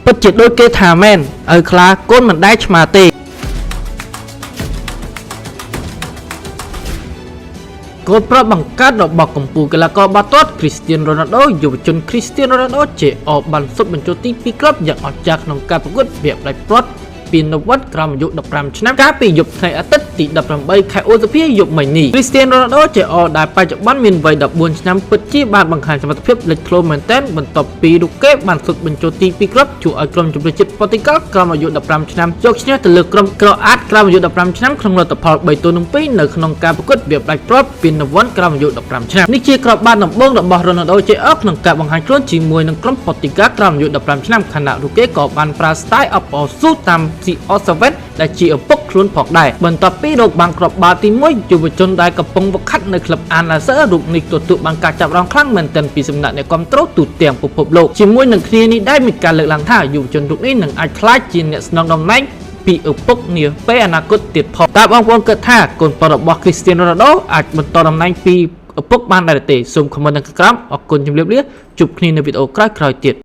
ពិតជាដូចគេថាមែនឲ្យខ្លាកូនមិនដែលឆ្មាទេកូនប្រុសបង្កើតរបស់កម្ពុជាកីឡាករបាល់ទាត់ Cristiano Ronaldo យុវជន Cristiano Ronaldo ជាអបានសុទ្ធបញ្ចូលទី2គ្រាប់យ៉ាងអស្ចារ្យក្នុងការប្រកួតវាផ្ដាច់ព្រាត់ពីនវត្តក្រោមអាយុ15ឆ្នាំកាលពីយប់ថ្ងៃអាទិត្យទី18ខែឧសភាយប់មិញនេះ Cristiano Ronaldo ជាអដែលបច្ចុប្បន្នមានវ័យ14ឆ្នាំពិតជាបានបង្ហាញសមត្ថភាពលេចធ្លោមែនទែនបន្ទាប់ពីរូគេបានសុទ្ធបញ្ចូលទី2គ្រាប់ជួយឲ្យក្រុមជម្រើសជាតិប៉ូទុយហ្គាល់ក្រោមអាយុ15ឆ្នាំយកឈ្នះទៅលើក្រុមក្រូអាតក្រោមអាយុ15ឆ្នាំក្នុងលទ្ធផល3-2នៅក្នុងការប្រកួតវាផ្ដាច់ព្រាត់ពីនវត្តក្រោមអាយុ15ឆ្នាំនេះជាក្របបាល់ដំបូងរបស់ Ronaldo ជាអក្នុងការបង្ហាញខ្លួនជាមួយនឹងក្រុមប៉ូទុយហ្គាល់ក្រោមអាយុ15ឆ្នាំខណៈរូគេក៏បានប្រើ style of Osu តាម CR7 ដែលជាឪពុកខ្លួនផងដែរបន្ទាប់ពីរកបានគ្រាប់បាល់ទី1យុវជនដែលកំពុងវឹកហាត់នៅក្លឹបអានឡាសឺរូបនេះទទួលបានការចាប់អារម្មណ៍ខ្លាំងមែនទែនពីសំណាក់អ្នកគាំទ្រទូទាំងពិភពលោកជាមួយនឹងគ្នានេះដែរមានការលើកឡើងថាយុវជនរូបនេះនឹងអាចក្លាយជាអ្នកស្នងតំណែងពីឪពុកនាពេលអនាគតទៀតផងតើបងប្អូនគិតថាកូនប្រុសរបស់ Cristiano Ronaldo អាចបន្តតំណែងពីឪពុកបានដែរទេសូមខមមិននៅខាងក្រោមអរគុណជម្រាបលាជួបគ្នានៅវីដេអូក្រោយៗទៀត